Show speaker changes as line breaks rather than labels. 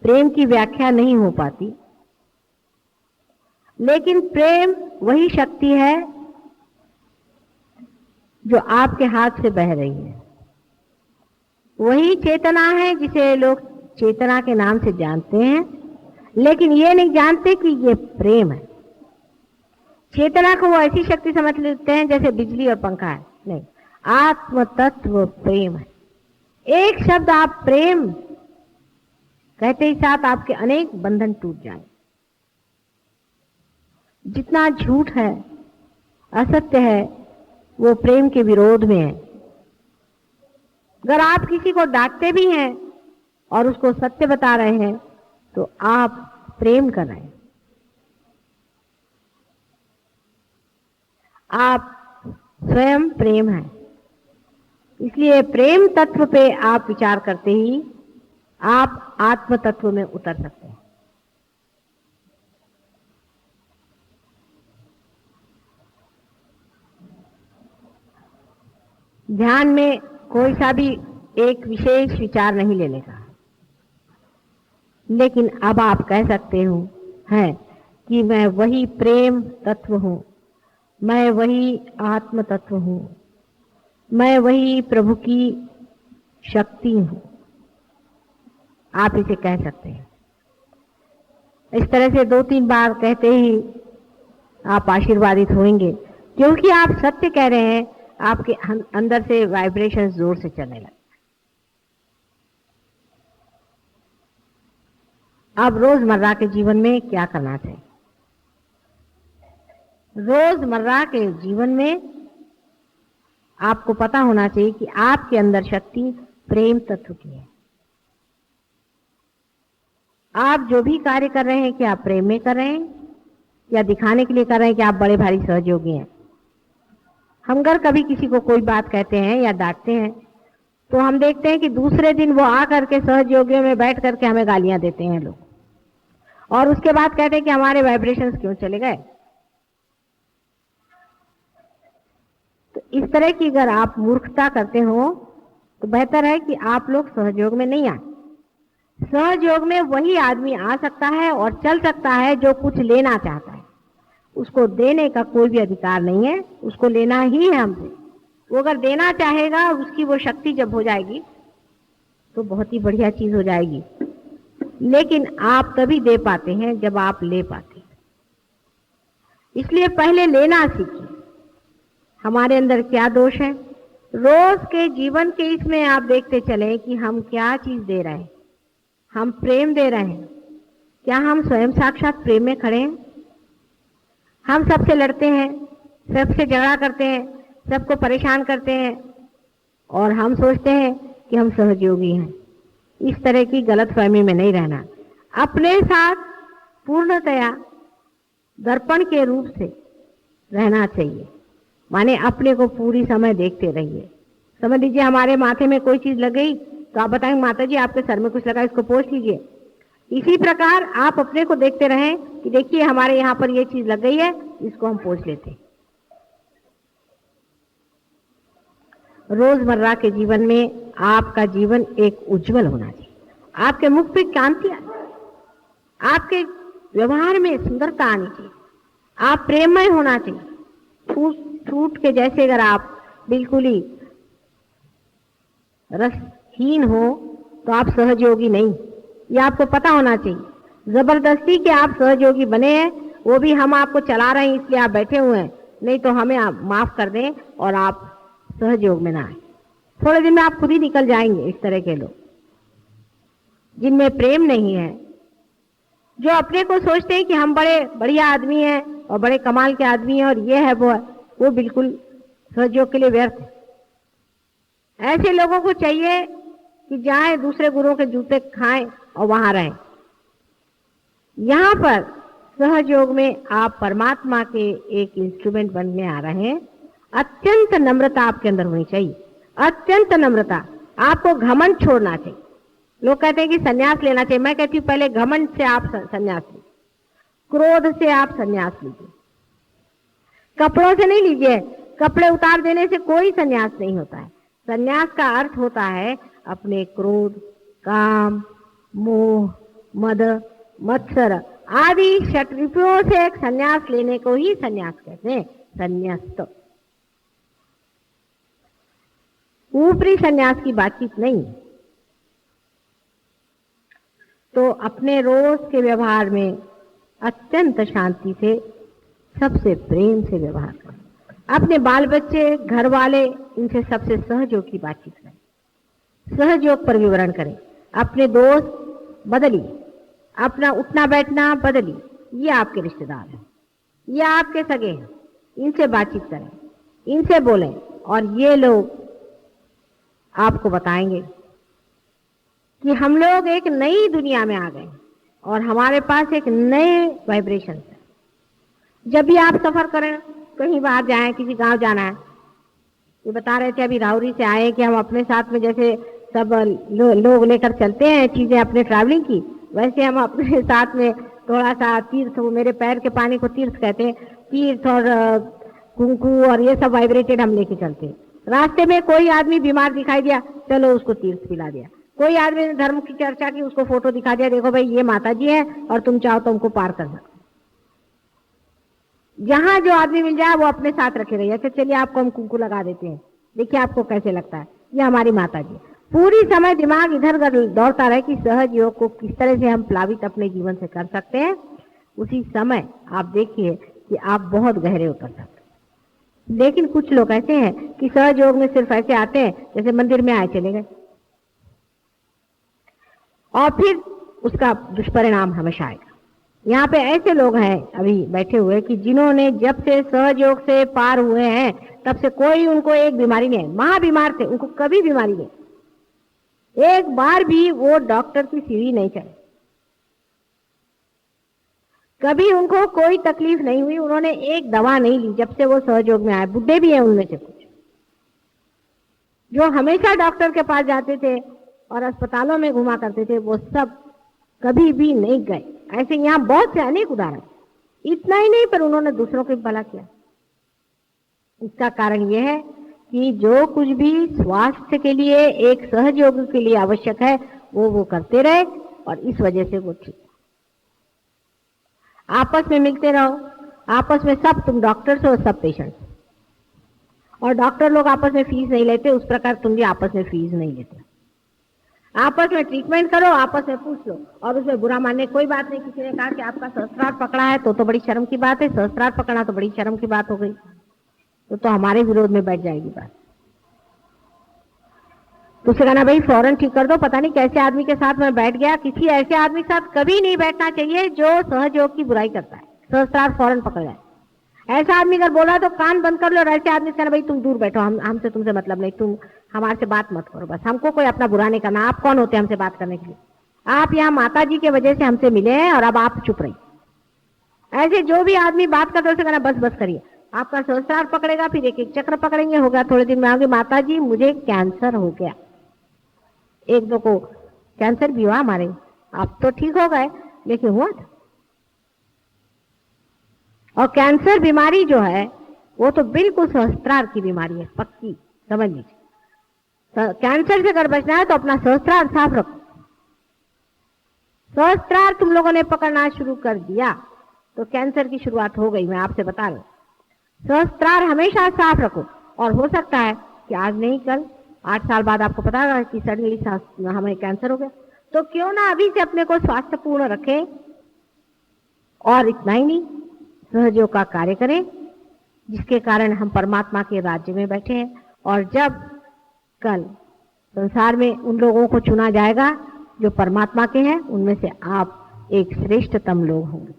प्रेम की व्याख्या नहीं हो पाती। लेकिन प्रेम वही शक्ति है जो आपके हाथ से बह रही है, वही चेतना है जिसे लोग चेतना के नाम से जानते हैं, लेकिन ये नहीं जानते कि ये प्रेम है। चेतना को वो ऐसी शक्ति समझ लेते हैं जैसे बिजली और पंखा है। नहीं, आत्म तत्व प्रेम है। एक शब्द आप प्रेम कहते ही साथ आपके अनेक बंधन टूट जाए। जितना झूठ है, असत्य है, वो प्रेम के विरोध में है। अगर आप किसी को डांटते भी हैं और उसको सत्य बता रहे हैं तो आप प्रेम कर रहे हैं। आप स्वयं प्रेम हैं। इसलिए प्रेम तत्व पे आप विचार करते ही आप आत्म तत्व में उतर सकते हैं। ध्यान में कोई सा भी एक विशेष विचार नहीं लेने का, लेकिन अब आप कह सकते हो हैं कि मैं वही प्रेम तत्व हूं, मैं वही आत्म तत्व हूं, मैं वही प्रभु की शक्ति हूं। आप इसे कह सकते हैं। इस तरह से 2-3 बार कहते ही आप आशीर्वादित होंगे, क्योंकि आप सत्य कह रहे हैं। आपके अंदर से वाइब्रेशन जोर से चलने लगे। अब रोजमर्रा के जीवन में क्या करना चाहिए? रोजमर्रा के जीवन में आपको पता होना चाहिए कि आपके अंदर शक्ति प्रेम तत्व की है। आप जो भी कार्य कर रहे हैं, क्या आप प्रेम में कर रहे हैं या दिखाने के लिए कर रहे हैं कि आप बड़े भारी सहयोगी हैं? हम अगर कभी किसी को कोई बात कहते हैं या डांटते हैं तो हम देखते हैं कि दूसरे दिन वो आ करके सहयोगियों में बैठ करके हमें गालियां देते हैं लोग, और उसके बाद कहते हैं कि हमारे वाइब्रेशंस क्यों चले गए। तो इस तरह की अगर आप मूर्खता करते हो तो बेहतर है कि आप लोग सहयोग में नहीं आए। सहयोग में वही आदमी आ सकता है और चल सकता है जो कुछ लेना चाहता है। उसको देने का कोई भी अधिकार नहीं है, उसको लेना ही है हमसे। वो अगर देना चाहेगा, उसकी वो शक्ति जब हो जाएगी तो बहुत ही बढ़िया चीज हो जाएगी। लेकिन आप तभी दे पाते हैं जब आप ले पाते हैं। इसलिए पहले लेना सीखिए। हमारे अंदर क्या दोष है? रोज के जीवन के इसमें आप देखते चले कि हम क्या चीज दे रहे हैं। हम प्रेम दे रहे हैं। क्या हम स्वयं साक्षात प्रेम में खड़े हैं? हम सबसे लड़ते हैं, सबसे झगड़ा करते हैं, सबको परेशान करते हैं और हम सोचते हैं कि हम सहयोगी हैं। इस तरह की गलतफहमी में नहीं रहना। अपने साथ पूर्णतया दर्पण के रूप से रहना चाहिए। माने अपने को पूरी समय देखते रहिए। समझ लीजिए हमारे माथे में कोई चीज लग गई तो आप बताएंगे माता जी आपके सर में कुछ लगा, इसको पोंछ लीजिए। इसी प्रकार आप अपने को देखते रहें कि देखिए हमारे यहाँ पर ये चीज लग गई है, इसको हम पोंछ लेते हैं। रोजमर्रा के जीवन में आपका जीवन एक उज्जवल होना चाहिए। आपके मुख पे कांति आए, आपके व्यवहार में सुंदरता आनी चाहिए, आप प्रेममय होना चाहिए। फ्रूट के जैसे अगर आप बिल्कुल ही रसहीन हो तो आप सहयोगी नहीं, ये आपको पता होना चाहिए। जबरदस्ती के आप सहयोगी बने हैं, वो भी हम आपको चला रहे हैं इसलिए आप बैठे हुए हैं, नहीं तो हमें आप माफ कर दें और आप सहयोग में ना आए। थोड़े दिन में आप खुद ही निकल जाएंगे। इस तरह के लोग जिनमें प्रेम नहीं है, जो अपने को सोचते हैं कि हम बड़े बढ़िया आदमी हैं और बड़े कमाल के आदमी हैं और ये है वो है, वो बिल्कुल सहयोग के लिए व्यर्थ है। ऐसे लोगों को चाहिए कि जाएं दूसरे गुरुओं के जूते खाएं और वहां रहें। यहां पर सहयोग में आप परमात्मा के एक इंस्ट्रूमेंट बनने आ रहे हैं। अत्यंत नम्रता आपके अंदर होनी चाहिए, अत्यंत नम्रता। आपको घमंड छोड़ना चाहिए। लोग कहते हैं कि संन्यास लेना चाहिए, मैं कहती हूँ पहले घमंड से आप संन्यास लीजिए, क्रोध से आप संन्यास लीजिए, कपड़ों से नहीं लीजिए। कपड़े उतार देने से कोई संन्यास नहीं होता है। संन्यास का अर्थ होता है अपने क्रोध, काम, मोह, मद, मत्सर आदि षट्रिपुओं से एक संन्यास लेने को ही संन्यास कहते हैं, संन्यास्त। ऊपरी संन्यास की बातचीत नहीं। तो अपने रोज के व्यवहार में अत्यंत शांति से, सबसे प्रेम से व्यवहार करें। अपने बाल बच्चे, घर वाले, इनसे सबसे सहयोग की बातचीत करें, सहयोग पर विवरण करें। अपने दोस्त बदलिए, अपना उठना बैठना बदलिए। ये आपके रिश्तेदार हैं, ये आपके सगे हैं, इनसे बातचीत करें, इनसे बोलें, और ये लोग आपको बताएंगे कि हम लोग एक नई दुनिया में आ गए और हमारे पास एक नए वाइब्रेशन है। जब भी आप सफर करें, कहीं बाहर जाएं, किसी गांव जाना है, ये बता रहे थे अभी राहुरी से आए कि हम अपने साथ में जैसे सब लोग लेकर चलते हैं चीजें अपने ट्रैवलिंग की, वैसे हम अपने साथ में थोड़ा सा तीर्थ, वो मेरे पैर के पानी को तीर्थ कहते हैं, तीर्थ और कुंकू और ये सब वाइब्रेटेड हम लेके चलते हैं। रास्ते में कोई आदमी बीमार दिखाई दिया, चलो उसको तीर्थ पिला दिया। कोई आदमी ने धर्म की चर्चा की, उसको फोटो दिखा दिया, देखो भाई ये माता जी है और तुम चाहो तो उनको पार कर सकते। जहां जो आदमी मिल जाए वो अपने साथ रखे रहिए। अच्छा चलिए आपको हम कुंकू लगा देते हैं, देखिए आपको कैसे लगता है, ये हमारी माता जी। पूरी समय दिमाग इधर उधर दौड़ता रहे कि सहज योग को किस तरह से हम प्लावित अपने जीवन से कर सकते हैं। उसी समय आप देखिए कि आप बहुत गहरे उतर सकते हैं। लेकिन कुछ लोग ऐसे हैं कि सहज योग में सिर्फ ऐसे आते हैं जैसे मंदिर में आए चले गए, और फिर उसका दुष्परिणाम हमेशा आएगा। यहाँ पे ऐसे लोग हैं अभी बैठे हुए कि जिन्होंने जब से सहज योग से पार हुए हैं तब से कोई उनको एक बीमारी नहीं है। महाबीमार थे, उनको कभी बीमारी नहीं, एक बार भी वो डॉक्टर की सीढ़ी नहीं चढ़े, कभी उनको कोई तकलीफ नहीं हुई, उन्होंने एक दवा नहीं ली जब से वो सहयोग में आए। बुढ़े भी हैं उनमें से कुछ जो हमेशा डॉक्टर के पास जाते थे और अस्पतालों में घुमा करते थे, वो सब कभी भी नहीं गए। ऐसे यहाँ बहुत से अनेक उदाहरण। इतना ही नहीं पर उन्होंने दूसरों को भला किया। इसका कारण यह है कि जो कुछ भी स्वास्थ्य के लिए, एक सहयोग के लिए आवश्यक है वो करते रहे, और इस वजह से वो ठीक। आपस में मिलते रहो, आपस में सब, तुम डॉक्टर्स हो सब पेशेंट्स, और डॉक्टर लोग आपस में फीस नहीं लेते, उस प्रकार तुम भी आपस में फीस नहीं लेते। आपस में ट्रीटमेंट करो, आपस में पूछ लो, और उसमें बुरा मानने कोई बात नहीं। किसी ने कहा कि आपका सहस्त्रार्थ पकड़ा है तो बड़ी शर्म की बात है, सहस्त्रार्थ पकड़ा तो बड़ी शर्म की बात हो गई, तो हमारे विरोध में बैठ जाएगी बात। तो उसे कहना भाई फौरन ठीक कर दो, पता नहीं कैसे आदमी के साथ मैं बैठ गया। किसी ऐसे आदमी के साथ कभी नहीं बैठना चाहिए जो सहयोग की बुराई करता है, सहस्त्रार्थ फौरन पकड़ जाए। ऐसा आदमी अगर बोला तो कान बंद कर लो, और ऐसे आदमी से कहना भाई तुम दूर बैठो, हमसे तुमसे मतलब नहीं, तुम हमारे से बात मत करो, बस हमको कोई अपना बुरा नहीं करना। आप कौन होते हैं हमसे बात करने के लिए? आप यहाँ माता जी के वजह से हमसे मिले हैं और अब आप चुप रहिए। ऐसे जो भी आदमी बात करते उसे कहना बस बस करिए। आपका सहस्त्रार्थ पकड़ेगा, फिर एक एक चक्र पकड़ेंगे, होगा थोड़े दिन में आओगे माता जी मुझे कैंसर हो गया। एक दो को कैंसर भी हुआ हमारे, आप तो ठीक हो गए लेकिन हुआ था। और कैंसर बीमारी जो है वो तो बिल्कुल सहस्त्रार्थ की बीमारी है, पक्की, समझ लीजिए। कैंसर से अगर बचना है तो अपना सहस्त्रार्थ साफ रखो। सहस्त्रार्थ तुम लोगों ने पकड़ना शुरू कर दिया तो कैंसर की शुरुआत हो गई, मैं आपसे बता रहा हूं। सहस्त्रार्थ हमेशा साफ रखो, और हो सकता है कि आज नहीं कल 8 साल बाद आपको पता होगा कि सडनली हमें कैंसर हो गया, तो क्यों ना अभी से अपने को स्वास्थ्यपूर्ण रखें। और इतना ही नहीं, सहयोग का कार्य करें जिसके कारण हम परमात्मा के राज्य में बैठे हैं, और जब कल संसार में उन लोगों को चुना जाएगा जो परमात्मा के हैं, उनमें से आप एक श्रेष्ठतम लोग होंगे।